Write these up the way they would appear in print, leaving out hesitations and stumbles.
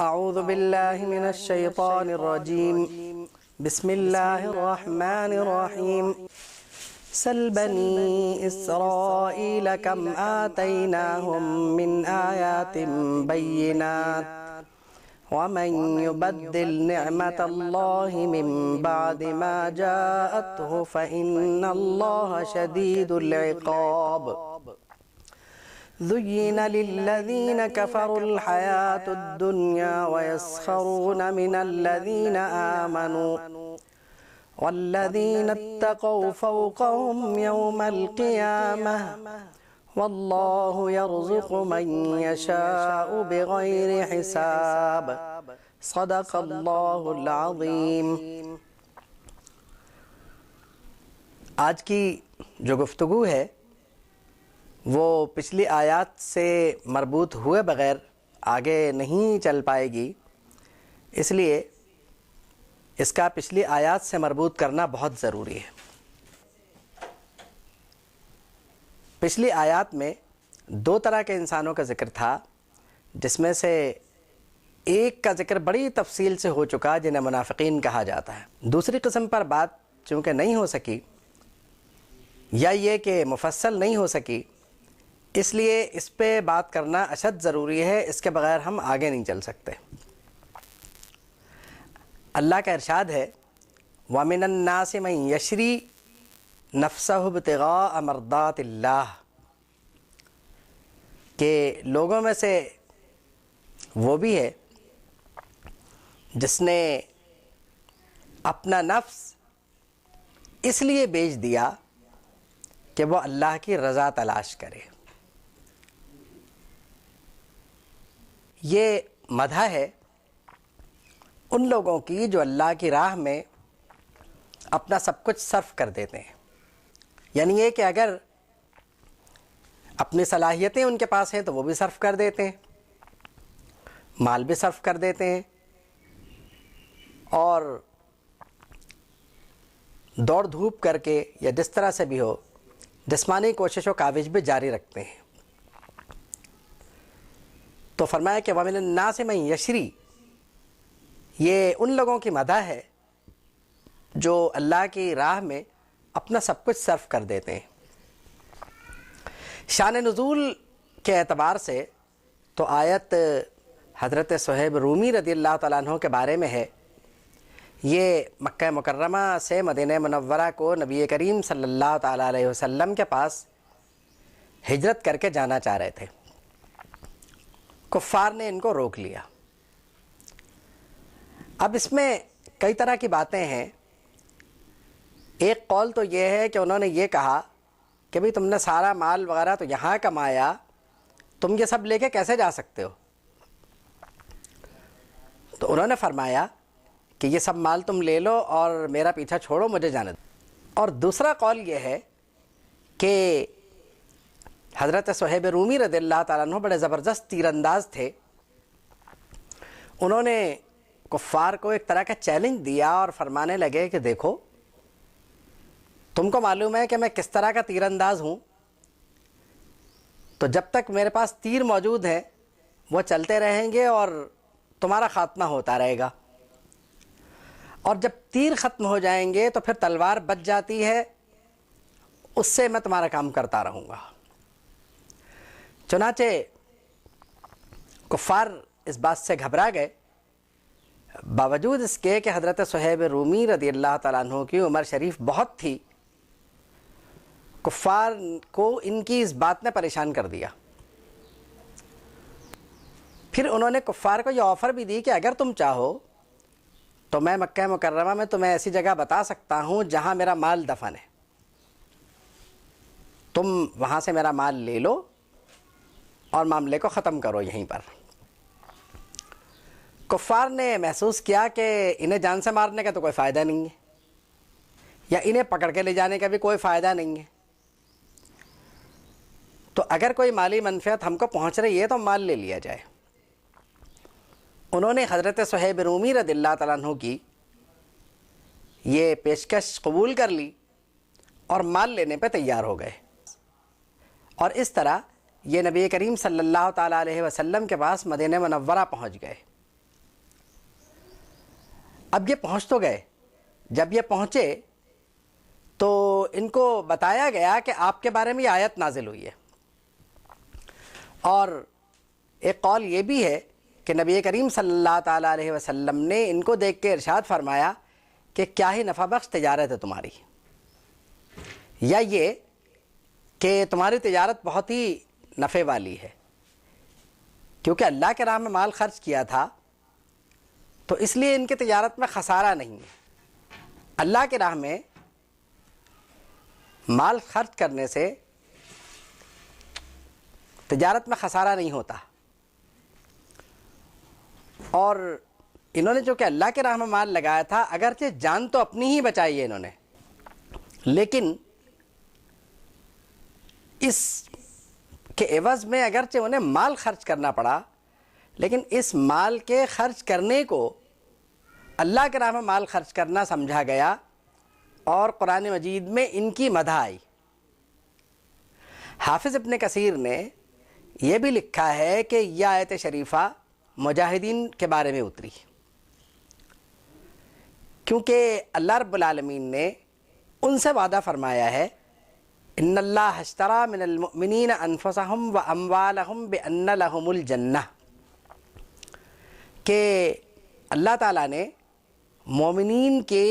اعوذ باللہ من الشیطان الرجیم بسم اللہ الرحمن الرحیم سل بنی اسرائیل کم آتیناہم من آیات بینات ومن يبدل نعمة الله من بعد ما جاءته فإن الله شديد العقاب زين للذين كفروا الحياة الدنيا ويسخرون من الذين آمنوا والذين اتقوا فوقهم يوم القيامة والله يرزق من يشاء بغير حساب صدق اللہ العظیم۔ آج کی جو گفتگو ہے وہ پچھلی آیات سے مربوط ہوئے بغیر آگے نہیں چل پائے گی، اس لیے اس کا پچھلی آیات سے مربوط کرنا بہت ضروری ہے۔ پچھلی آیات میں دو طرح کے انسانوں کا ذکر تھا، جس میں سے ایک کا ذکر بڑی تفصیل سے ہو چکا جنہیں منافقین کہا جاتا ہے۔ دوسری قسم پر بات چونکہ نہیں ہو سکی یا یہ کہ مفصل نہیں ہو سکی، اس لیے اس پہ بات کرنا اشد ضروری ہے، اس کے بغیر ہم آگے نہیں چل سکتے۔ اللہ کا ارشاد ہے وَمِنَ النَّاسِ مَن يَشْرِي نَفْسَهُ ابْتِغَاءَ مَرْضَاتِ اللَّهِ، کہ لوگوں میں سے وہ بھی ہے جس نے اپنا نفس اس لیے بیچ دیا کہ وہ اللہ کی رضا تلاش کرے۔ یہ مدح ہے ان لوگوں کی جو اللہ کی راہ میں اپنا سب کچھ صرف کر دیتے ہیں، یعنی یہ کہ اگر اپنی صلاحیتیں ان کے پاس ہیں تو وہ بھی صرف کر دیتے ہیں، مال بھی صرف کر دیتے ہیں، اور دوڑ دھوپ کر کے یا جس طرح سے بھی ہو جسمانی کوشش و کاوش بھی جاری رکھتے ہیں۔ تو فرمایا کہ وَمِنَ النَّاسِ مَن يَشْرِي، یہ ان لوگوں کی مدح ہے جو اللہ کی راہ میں اپنا سب کچھ صرف کر دیتے ہیں۔ شان نزول کے اعتبار سے تو آیت حضرت صہیب رومی رضی اللہ تعالیٰ عنہ کے بارے میں ہے۔ یہ مکہ مکرمہ سے مدینہ منورہ کو نبی کریم صلی اللہ تعالیٰ علیہ وسلم کے پاس ہجرت کر کے جانا چاہ رہے تھے، کفار نے ان کو روک لیا۔ اب اس میں کئی طرح کی باتیں ہیں۔ ایک قول تو یہ ہے کہ انہوں نے یہ کہا کہ بھئی تم نے سارا مال وغیرہ تو یہاں کمایا، تم یہ سب لے کے کیسے جا سکتے ہو؟ تو انہوں نے فرمایا کہ یہ سب مال تم لے لو اور میرا پیچھا چھوڑو، مجھے جانے دو۔ اور دوسرا قول یہ ہے کہ حضرت صہیب رومی رضی اللہ تعالیٰ عنہ بڑے زبردست تیر انداز تھے، انہوں نے کفار کو ایک طرح کا چیلنج دیا اور فرمانے لگے کہ دیکھو تم کو معلوم ہے کہ میں کس طرح کا تیر انداز ہوں، تو جب تک میرے پاس تیر موجود ہیں وہ چلتے رہیں گے اور تمہارا خاتمہ ہوتا رہے گا، اور جب تیر ختم ہو جائیں گے تو پھر تلوار بچ جاتی ہے، اس سے میں تمہارا کام کرتا رہوں گا۔ چنانچہ کفار اس بات سے گھبرا گئے، باوجود اس کے کہ حضرت صہیب رومی رضی اللہ تعالیٰ عنہ کی عمر شریف بہت تھی، کفار کو ان کی اس بات نے پریشان کر دیا۔ پھر انہوں نے کفار کو یہ آفر بھی دی کہ اگر تم چاہو تو میں مکہ مکرمہ میں تمہیں ایسی جگہ بتا سکتا ہوں جہاں میرا مال دفن ہے، تم وہاں سے میرا مال لے لو اور معاملے کو ختم کرو یہیں پر۔ کفار نے محسوس کیا کہ انہیں جان سے مارنے کا تو کوئی فائدہ نہیں ہے، یا انہیں پکڑ کے لے جانے کا بھی کوئی فائدہ نہیں ہے، تو اگر کوئی مالی منفعت ہم کو پہنچ رہی ہے تو مال لے لیا جائے۔ انہوں نے حضرت صہیب رومی رضی اللہ تعالیٰ عنہ کی یہ پیشکش قبول کر لی اور مال لینے پہ تیار ہو گئے، اور اس طرح یہ نبی کریم صلی اللہ تعالیٰ علیہ وسلم کے پاس مدینہ منورہ پہنچ گئے۔ اب یہ پہنچ تو گئے. جب یہ پہنچے تو ان کو بتایا گیا کہ آپ کے بارے میں یہ آیت نازل ہوئی ہے. اور ایک قول یہ بھی ہے کہ نبی کریم صلی اللہ تعالیٰ علیہ وسلم نے ان کو دیکھ کے ارشاد فرمایا کہ کیا ہی نفع بخش تجارت ہے تمہاری، یا یہ کہ تمہاری تجارت بہت ہی نفع والی ہے. کیونکہ اللہ کے راہ میں مال خرچ کیا تھا تو اس لیے ان کی تجارت میں خسارہ نہیں ہے. اللہ کے راہ میں مال خرچ کرنے سے تجارت میں خسارہ نہیں ہوتا. اور انہوں نے جو کہ اللہ کے راہ میں مال لگایا تھا، اگرچہ جان تو اپنی ہی بچائی ہے انہوں نے، لیکن اس کے عوض میں اگرچہ انہیں مال خرچ کرنا پڑا، لیکن اس مال کے خرچ کرنے کو اللہ کے راہ میں مال خرچ کرنا سمجھا گیا، اور قرآن مجید میں ان کی مدح آئی. حافظ ابن کثیر نے یہ بھی لکھا ہے کہ یہ آیت شریفہ مجاہدین کے بارے میں اتری، کیونکہ اللہ رب العالمین نے ان سے وعدہ فرمایا ہے ان اللہ اشتری من المؤمنین انفسهم واموالهم بان لهم الجنہ، کہ اللہ تعالیٰ نے مومنین کے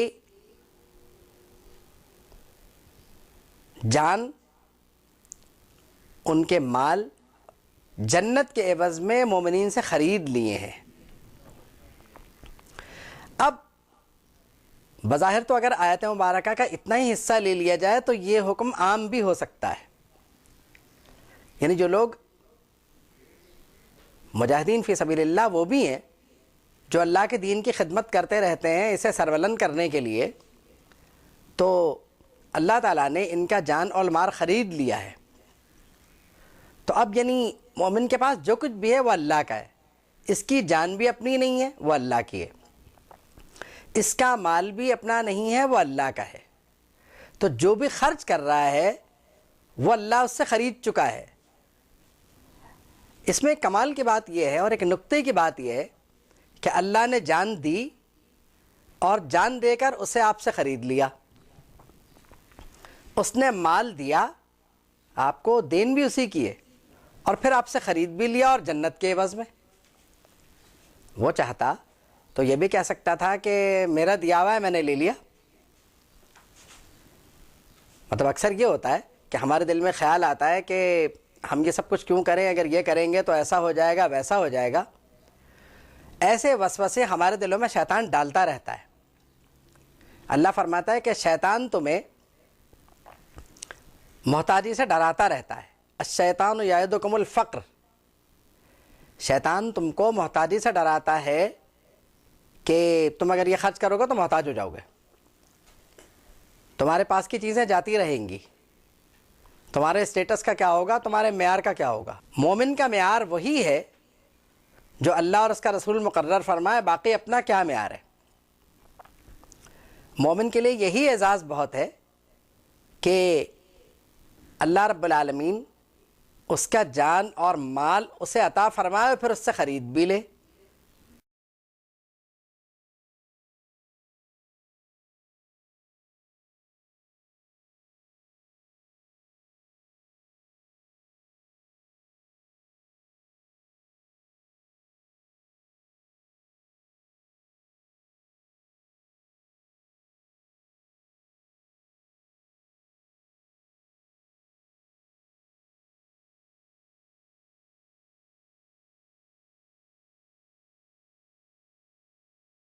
جان، ان کے مال جنت کے عوض میں مومنین سے خرید لیے ہیں. اب بظاہر تو اگر آیت مبارکہ کا اتنا ہی حصہ لے لیا جائے تو یہ حکم عام بھی ہو سکتا ہے. یعنی جو لوگ مجاہدین فی سبیل اللہ وہ بھی ہیں جو اللہ کے دین کی خدمت کرتے رہتے ہیں اسے سربلند کرنے کے لیے، تو اللہ تعالیٰ نے ان کا جان اور مال خرید لیا ہے. تو اب یعنی مومن کے پاس جو کچھ بھی ہے وہ اللہ کا ہے، اس کی جان بھی اپنی نہیں ہے، وہ اللہ کی ہے، اس کا مال بھی اپنا نہیں ہے، وہ اللہ کا ہے. تو جو بھی خرچ کر رہا ہے وہ اللہ اس سے خرید چکا ہے. اس میں کمال کی بات یہ ہے اور ایک نقطے کی بات یہ ہے کہ اللہ نے جان دی اور جان دے کر اسے آپ سے خرید لیا. اس نے مال دیا، آپ کو دین بھی اسی کی ہے، اور پھر آپ سے خرید بھی لیا اور جنت کے عوض میں. وہ چاہتا تو یہ بھی کہہ سکتا تھا کہ میرا دیا ہوا ہے میں نے لے لیا. مطلب اکثر یہ ہوتا ہے کہ ہمارے دل میں خیال آتا ہے کہ ہم یہ سب کچھ کیوں کریں، اگر یہ کریں گے تو ایسا ہو جائے گا ویسا ہو جائے گا. ایسے وسوسے ہمارے دلوں میں شیطان ڈالتا رہتا ہے. اللہ فرماتا ہے کہ شیطان تمہیں محتاجی سے ڈراتا رہتا ہے. الشیطان یعدکم الفقر، شیطان تم کو محتاجی سے ڈراتا ہے کہ تم اگر یہ خرچ کرو گے تو محتاج ہو جاؤ گے، تمہارے پاس کی چیزیں جاتی رہیں گی، تمہارے اسٹیٹس کا کیا ہوگا، تمہارے معیار کا کیا ہوگا. مومن کا معیار وہی ہے جو اللہ اور اس کا رسول مقرر فرمائے، باقی اپنا کیا معیار ہے. مومن کے لیے یہی اعزاز بہت ہے کہ اللہ رب العالمین اس کا جان اور مال اسے عطا فرمائے، پھر اس سے خرید بھی لے.